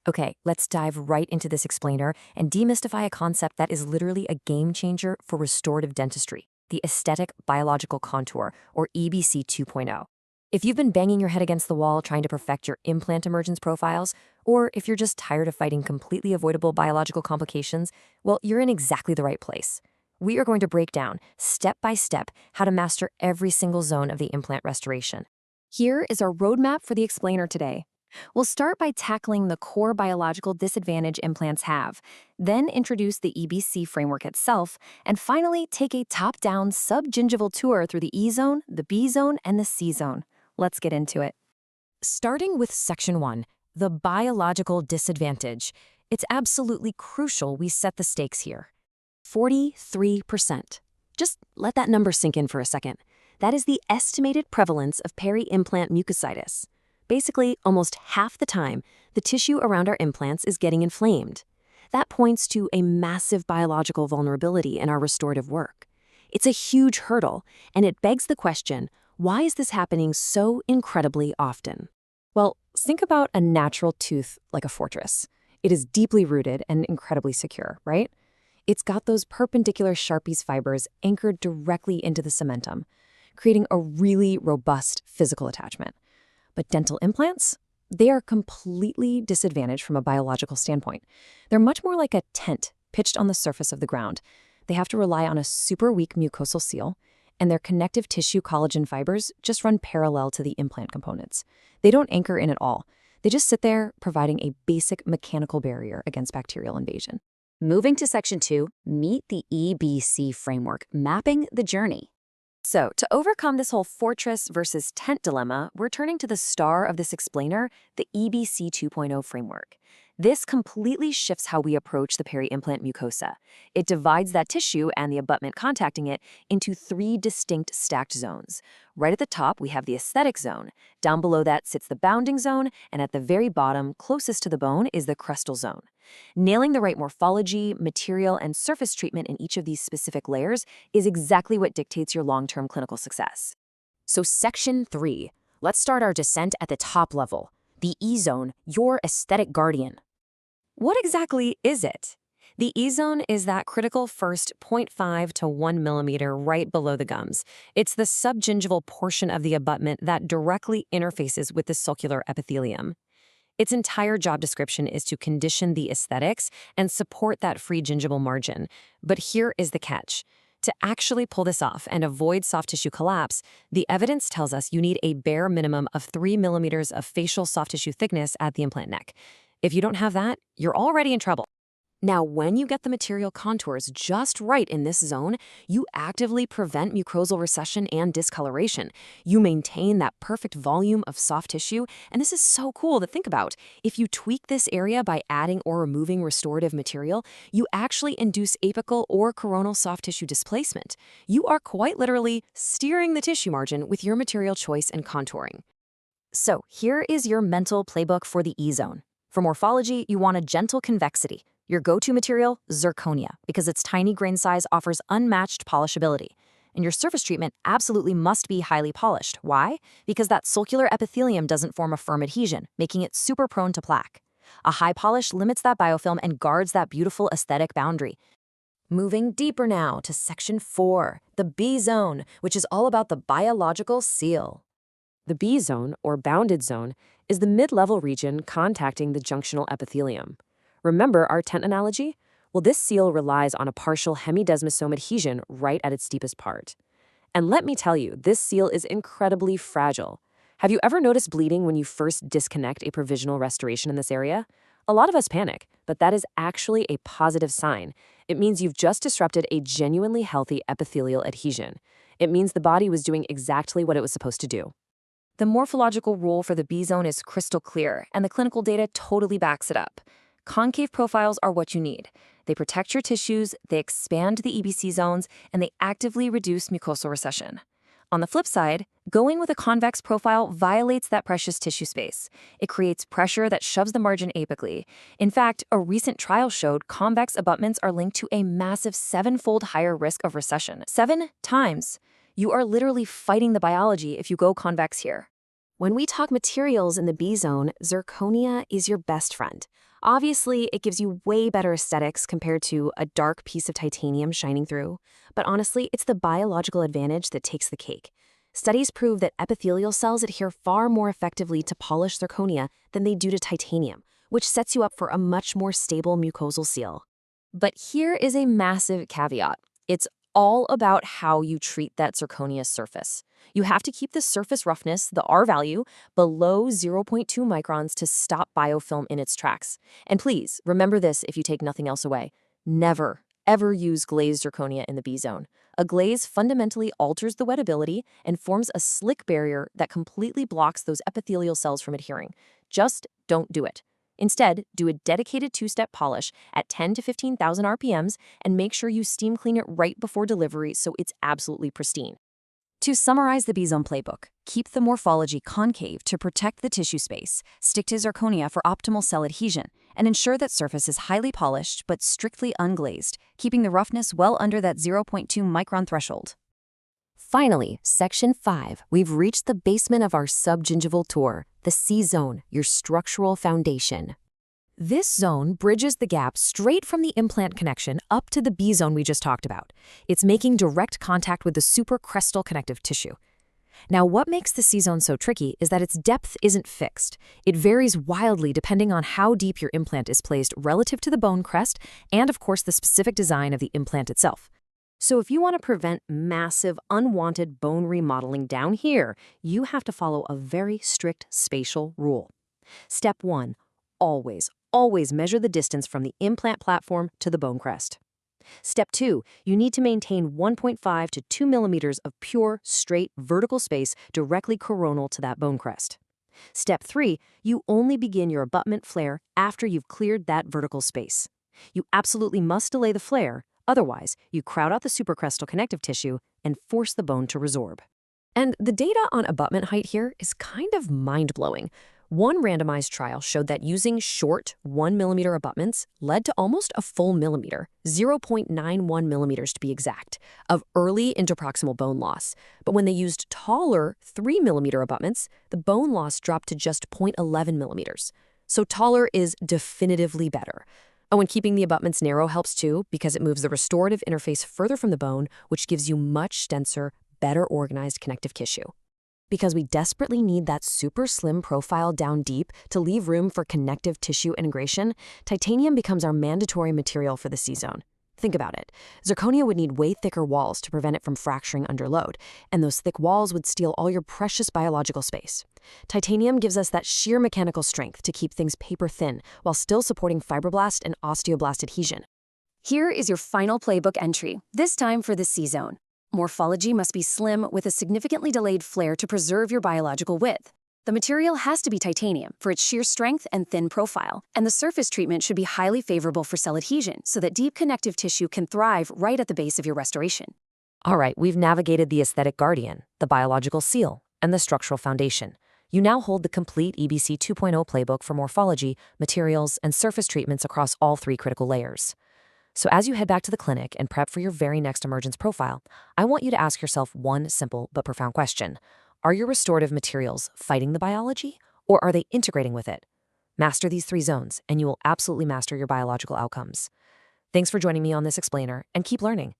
Okay, let's dive right into this explainer and demystify a concept that is literally a game changer for restorative dentistry, the aesthetic biological contour, or EBC 2.0. If you've been banging your head against the wall trying to perfect your implant emergence profiles, or if you're just tired of fighting completely avoidable biological complications, well, you're in exactly the right place. We are going to break down, step by step, how to master every single zone of the implant restoration. Here is our roadmap for the explainer today. We'll start by tackling the core biological disadvantage implants have, then introduce the EBC framework itself, and finally take a top-down subgingival tour through the E zone, the B zone, and the C zone. Let's get into it. Starting with Section 1, the biological disadvantage. It's absolutely crucial we set the stakes here. 43%. Just let that number sink in for a second. That is the estimated prevalence of peri-implant mucositis. Basically, almost half the time, the tissue around our implants is getting inflamed. That points to a massive biological vulnerability in our restorative work. It's a huge hurdle, and it begs the question, why is this happening so incredibly often? Well, think about a natural tooth like a fortress. It is deeply rooted and incredibly secure, right? It's got those perpendicular Sharpie's fibers anchored directly into the cementum, creating a really robust physical attachment. But dental implants? They are completely disadvantaged from a biological standpoint. They're much more like a tent pitched on the surface of the ground. They have to rely on a super weak mucosal seal, and their connective tissue collagen fibers just run parallel to the implant components. They don't anchor in at all. They just sit there, providing a basic mechanical barrier against bacterial invasion. Moving to Section 2, meet the EBC framework, mapping the journey. So, to overcome this whole fortress versus tent dilemma, we're turning to the star of this explainer, the EBC 2.0 framework. This completely shifts how we approach the peri-implant mucosa. It divides that tissue and the abutment contacting it into 3 distinct stacked zones. Right at the top, we have the aesthetic zone. Down below that sits the bounding zone, and at the very bottom, closest to the bone, is the crestal zone. Nailing the right morphology, material, and surface treatment in each of these specific layers is exactly what dictates your long-term clinical success. So Section 3, let's start our descent at the top level. The E zone, your aesthetic guardian. What exactly is it? The E zone is that critical first 0.5 to 1 millimeter right below the gums. It's the subgingival portion of the abutment that directly interfaces with the sulcular epithelium. Its entire job description is to condition the aesthetics and support that free gingival margin. But here is the catch. To actually pull this off and avoid soft tissue collapse, the evidence tells us you need a bare minimum of 3 millimeters of facial soft tissue thickness at the implant neck. If you don't have that, you're already in trouble. Now, when you get the material contours just right in this zone, you actively prevent mucosal recession and discoloration. You maintain that perfect volume of soft tissue, and this is so cool to think about. If you tweak this area by adding or removing restorative material, you actually induce apical or coronal soft tissue displacement. You are quite literally steering the tissue margin with your material choice and contouring. So here is your mental playbook for the E zone. For morphology, you want a gentle convexity. Your go-to material, zirconia, because its tiny grain size offers unmatched polishability. And your surface treatment absolutely must be highly polished. Why? Because that sulcular epithelium doesn't form a firm adhesion, making it super prone to plaque. A high polish limits that biofilm and guards that beautiful aesthetic boundary. Moving deeper now to Section 4, the B zone, which is all about the biological seal. The B zone, or bounded zone, is the mid-level region contacting the junctional epithelium. Remember our tent analogy? Well, this seal relies on a partial hemidesmosome adhesion right at its deepest part. And let me tell you, this seal is incredibly fragile. Have you ever noticed bleeding when you first disconnect a provisional restoration in this area? A lot of us panic, but that is actually a positive sign. It means you've just disrupted a genuinely healthy epithelial adhesion. It means the body was doing exactly what it was supposed to do. The morphological rule for the B zone is crystal clear, and the clinical data totally backs it up. Concave profiles are what you need. They protect your tissues, they expand the EBC zones, and they actively reduce mucosal recession. On the flip side, going with a convex profile violates that precious tissue space. It creates pressure that shoves the margin apically. In fact, a recent trial showed convex abutments are linked to a massive 7-fold higher risk of recession. 7 times. You are literally fighting the biology if you go convex here. When we talk materials in the B zone, zirconia is your best friend. Obviously, it gives you way better aesthetics compared to a dark piece of titanium shining through, but honestly, it's the biological advantage that takes the cake. Studies prove that epithelial cells adhere far more effectively to polished zirconia than they do to titanium, which sets you up for a much more stable mucosal seal. But here is a massive caveat. It's all about how you treat that zirconia surface. You have to keep the surface roughness, the R value, below 0.2 microns to stop biofilm in its tracks. And please, remember this if you take nothing else away. Never, ever use glazed zirconia in the B zone. A glaze fundamentally alters the wettability and forms a slick barrier that completely blocks those epithelial cells from adhering. Just don't do it. Instead, do a dedicated two-step polish at 10 to 15,000 RPMs and make sure you steam clean it right before delivery so it's absolutely pristine. To summarize the B-zone playbook, keep the morphology concave to protect the tissue space, stick to zirconia for optimal cell adhesion, and ensure that surface is highly polished but strictly unglazed, keeping the roughness well under that 0.2 micron threshold. Finally, Section 5, we've reached the basement of our subgingival tour, the C-zone, your structural foundation. This zone bridges the gap straight from the implant connection up to the B-zone we just talked about. It's making direct contact with the supracrestal connective tissue. Now, what makes the C-zone so tricky is that its depth isn't fixed. It varies wildly depending on how deep your implant is placed relative to the bone crest and, of course, the specific design of the implant itself. So if you want to prevent massive, unwanted bone remodeling down here, you have to follow a very strict spatial rule. Step 1, always measure the distance from the implant platform to the bone crest. Step 2, you need to maintain 1.5 to 2 millimeters of pure, straight, vertical space directly coronal to that bone crest. Step 3, you only begin your abutment flare after you've cleared that vertical space. You absolutely must delay the flare. Otherwise, you crowd out the supracrestal connective tissue and force the bone to resorb. And the data on abutment height here is kind of mind-blowing. One randomized trial showed that using short 1 millimeter abutments led to almost a full millimeter, 0.91 millimeters to be exact, of early interproximal bone loss. But when they used taller 3 millimeter abutments, the bone loss dropped to just 0.11 millimeters. So taller is definitively better. Oh, and keeping the abutments narrow helps too, because it moves the restorative interface further from the bone, which gives you much denser, better organized connective tissue. Because we desperately need that super slim profile down deep to leave room for connective tissue integration, titanium becomes our mandatory material for the C-zone. Think about it. Zirconia would need way thicker walls to prevent it from fracturing under load, and those thick walls would steal all your precious biological space. Titanium gives us that sheer mechanical strength to keep things paper thin while still supporting fibroblast and osteoblast adhesion. Here is your final playbook entry, this time for the C-zone. Morphology must be slim with a significantly delayed flare to preserve your biological width. The material has to be titanium for its sheer strength and thin profile, and the surface treatment should be highly favorable for cell adhesion so that deep connective tissue can thrive right at the base of your restoration. All right, we've navigated the aesthetic guardian, the biological seal, and the structural foundation. You now hold the complete EBC 2.0 playbook for morphology, materials, and surface treatments across all 3 critical layers. So as you head back to the clinic and prep for your very next emergence profile, I want you to ask yourself one simple but profound question. Are your restorative materials fighting the biology, or are they integrating with it? Master these 3 zones, and you will absolutely master your biological outcomes. Thanks for joining me on this explainer, and keep learning.